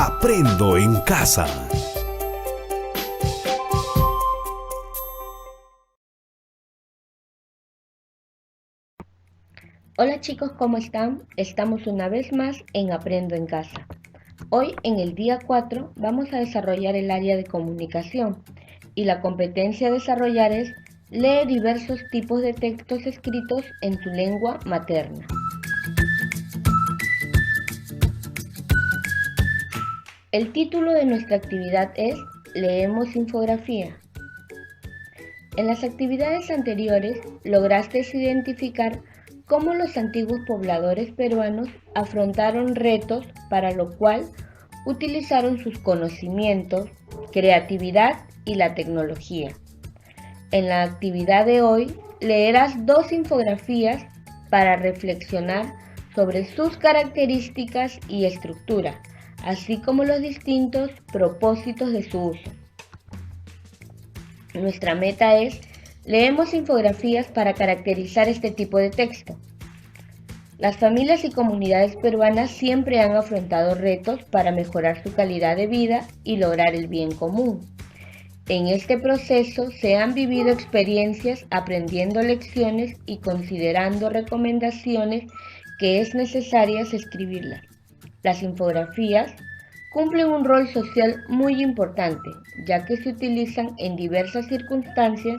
Aprendo en casa. Hola chicos, ¿cómo están? Estamos una vez más en Aprendo en Casa. Hoy, en el día 4, vamos a desarrollar el área de comunicación y la competencia a desarrollar es lee diversos tipos de textos escritos en tu lengua materna. El título de nuestra actividad es Leemos infografía. En las actividades anteriores lograste identificar cómo los antiguos pobladores peruanos afrontaron retos, para lo cual utilizaron sus conocimientos, creatividad y la tecnología. En la actividad de hoy leerás 2 infografías para reflexionar sobre sus características y estructura, así como los distintos propósitos de su uso. Nuestra meta es, leemos infografías para caracterizar este tipo de texto. Las familias y comunidades peruanas siempre han afrontado retos para mejorar su calidad de vida y lograr el bien común. En este proceso se han vivido experiencias aprendiendo lecciones y considerando recomendaciones que es necesarias escribirlas. Las infografías cumplen un rol social muy importante, ya que se utilizan en diversas circunstancias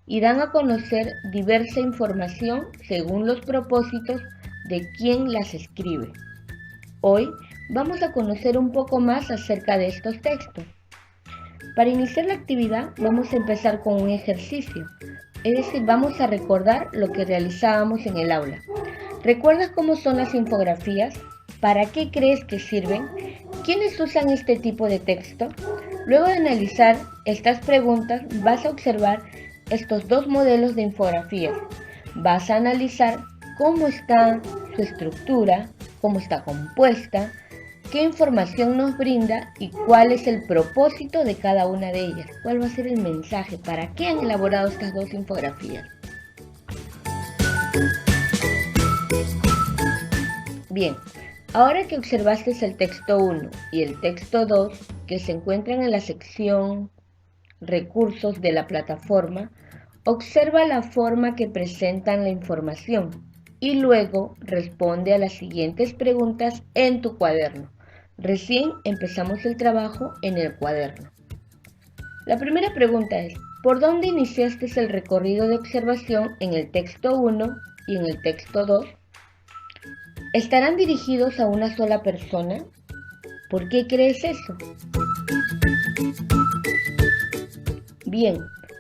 y dan a conocer diversa información según los propósitos de quien las escribe. Hoy vamos a conocer un poco más acerca de estos textos. Para iniciar la actividad vamos a empezar con un ejercicio, es decir, vamos a recordar lo que realizábamos en el aula. ¿Recuerdas cómo son las infografías? ¿Para qué crees que sirven? ¿Quiénes usan este tipo de texto? Luego de analizar estas preguntas, vas a observar estos 2 modelos de infografías. Vas a analizar cómo está su estructura, cómo está compuesta, qué información nos brinda y cuál es el propósito de cada una de ellas. ¿Cuál va a ser el mensaje? ¿Para qué han elaborado estas 2 infografías? Bien, ahora que observaste el texto 1 y el texto 2, que se encuentran en la sección Recursos de la plataforma, observa la forma que presentan la información y luego responde a las siguientes preguntas en tu cuaderno. Recién empezamos el trabajo en el cuaderno. La primera pregunta es, ¿por dónde iniciaste el recorrido de observación en el texto 1 y en el texto 2? ¿Estarán dirigidos a una sola persona? ¿Por qué crees eso? Bien,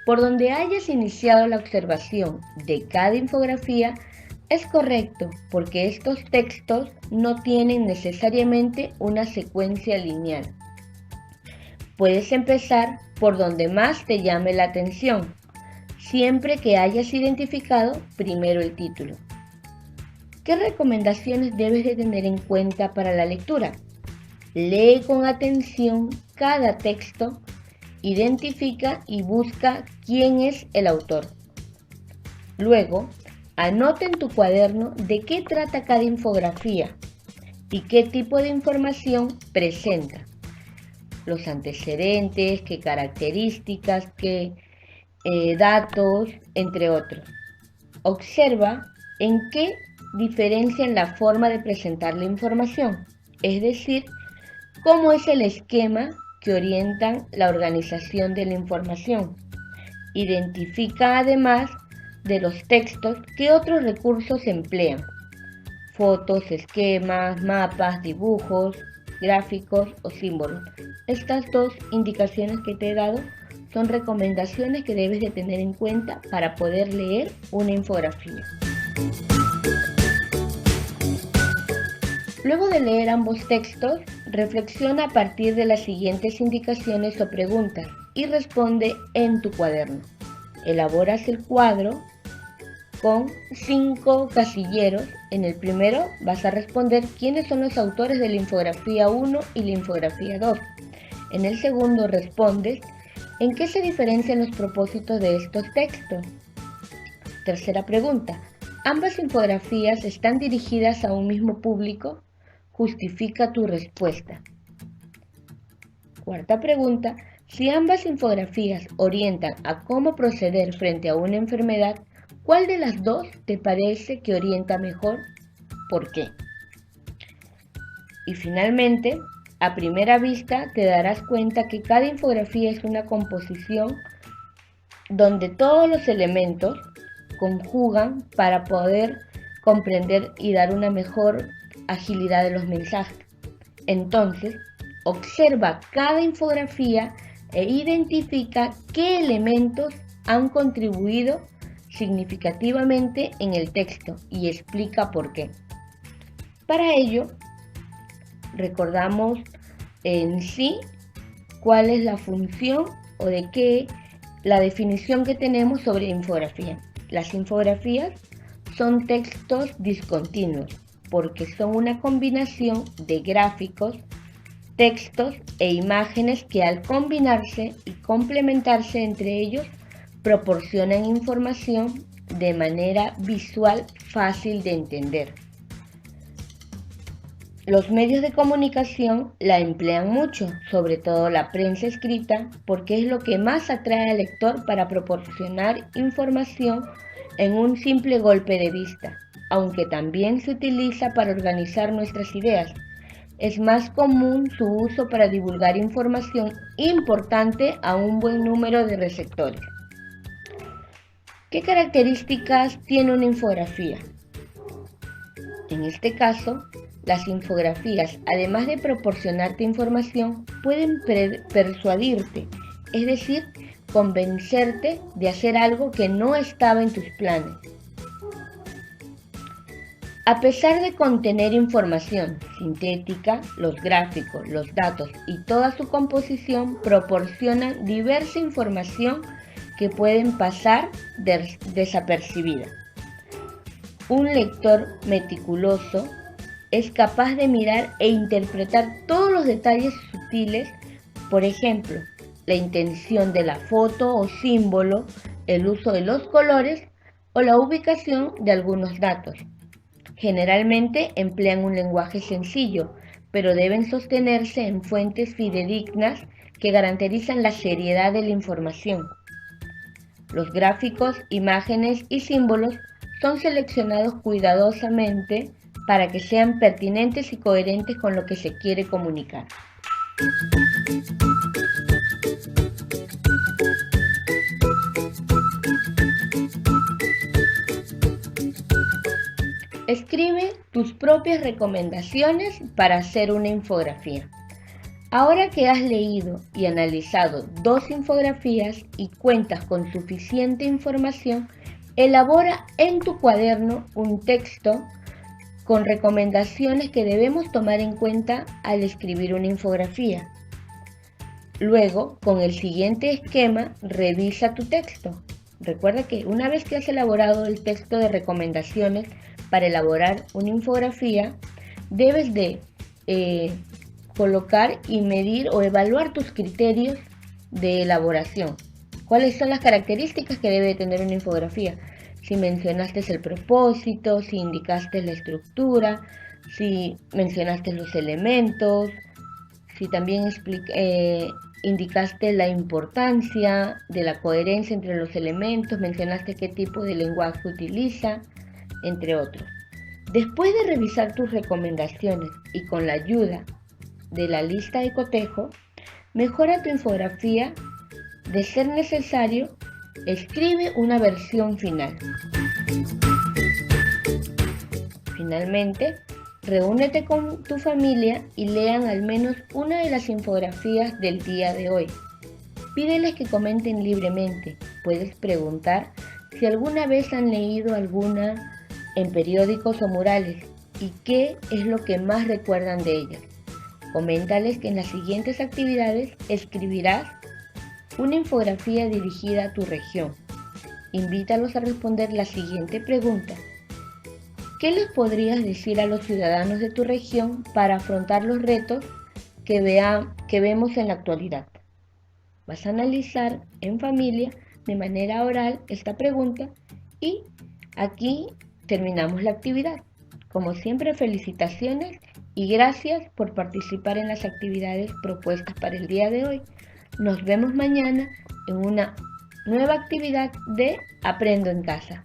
por donde hayas iniciado la observación de cada infografía es correcto, porque estos textos no tienen necesariamente una secuencia lineal. Puedes empezar por donde más te llame la atención, siempre que hayas identificado primero el título. ¿Qué recomendaciones debes de tener en cuenta para la lectura? Lee con atención cada texto, identifica y busca quién es el autor. Luego, anota en tu cuaderno de qué trata cada infografía y qué tipo de información presenta. Los antecedentes, qué características, qué datos, entre otros. Observa en qué diferencian la forma de presentar la información, es decir, cómo es el esquema que orientan la organización de la información. Identifica además de los textos qué otros recursos se emplean: fotos, esquemas, mapas, dibujos, gráficos o símbolos. Estas 2 indicaciones que te he dado son recomendaciones que debes de tener en cuenta para poder leer una infografía. Luego de leer ambos textos, reflexiona a partir de las siguientes indicaciones o preguntas y responde en tu cuaderno. Elaboras el cuadro con 5 casilleros. En el primero vas a responder quiénes son los autores de la infografía 1 y la infografía 2. En el segundo respondes en qué se diferencian los propósitos de estos textos. Tercera pregunta, ¿ambas infografías están dirigidas a un mismo público? Justifica tu respuesta. Cuarta pregunta, si ambas infografías orientan a cómo proceder frente a una enfermedad, ¿cuál de las dos te parece que orienta mejor? ¿Por qué? Y finalmente, a primera vista te darás cuenta que cada infografía es una composición donde todos los elementos conjugan para poder comprender y dar una mejor agilidad de los mensajes. Entonces, observa cada infografía e identifica qué elementos han contribuido significativamente en el texto y explica por qué. Para ello, recordamos en sí cuál es la función o de qué la definición que tenemos sobre infografía. Las infografías son textos discontinuos porque son una combinación de gráficos, textos e imágenes que al combinarse y complementarse entre ellos proporcionan información de manera visual fácil de entender. Los medios de comunicación la emplean mucho, sobre todo la prensa escrita, porque es lo que más atrae al lector para proporcionar información en un simple golpe de vista, aunque también se utiliza para organizar nuestras ideas. Es más común su uso para divulgar información importante a un buen número de receptores. ¿Qué características tiene una infografía? En este caso, las infografías, además de proporcionarte información, pueden persuadirte, es decir, convencerte de hacer algo que no estaba en tus planes. A pesar de contener información sintética, los gráficos, los datos y toda su composición proporcionan diversa información que pueden pasar desapercibida. Un lector meticuloso es capaz de mirar e interpretar todos los detalles sutiles, por ejemplo, la intención de la foto o símbolo, el uso de los colores o la ubicación de algunos datos. Generalmente emplean un lenguaje sencillo, pero deben sostenerse en fuentes fidedignas que garantizan la seriedad de la información. Los gráficos, imágenes y símbolos son seleccionados cuidadosamente para que sean pertinentes y coherentes con lo que se quiere comunicar. Escribe tus propias recomendaciones para hacer una infografía. Ahora que has leído y analizado 2 infografías y cuentas con suficiente información, elabora en tu cuaderno un texto con recomendaciones que debemos tomar en cuenta al escribir una infografía. Luego, con el siguiente esquema, revisa tu texto. Recuerda que una vez que has elaborado el texto de recomendaciones para elaborar una infografía, debes de colocar y medir o evaluar tus criterios de elaboración. ¿Cuáles son las características que debe tener una infografía? Si mencionaste el propósito, si indicaste la estructura, si mencionaste los elementos, si también indicaste la importancia de la coherencia entre los elementos, mencionaste qué tipo de lenguaje utiliza, entre otros. Después de revisar tus recomendaciones y con la ayuda de la lista de cotejo, mejora tu infografía. De ser necesario, escribe una versión final. Finalmente, reúnete con tu familia y lean al menos una de las infografías del día de hoy. Pídeles que comenten libremente. Puedes preguntar si alguna vez han leído alguna en periódicos o murales y qué es lo que más recuerdan de ellas. Coméntales que en las siguientes actividades escribirás una infografía dirigida a tu región. Invítalos a responder la siguiente pregunta. ¿Qué les podrías decir a los ciudadanos de tu región para afrontar los retos que vemos en la actualidad? Vas a analizar en familia de manera oral esta pregunta y aquí terminamos la actividad. Como siempre, felicitaciones Y gracias por participar en las actividades propuestas para el día de hoy. Nos vemos mañana en una nueva actividad de Aprendo en Casa.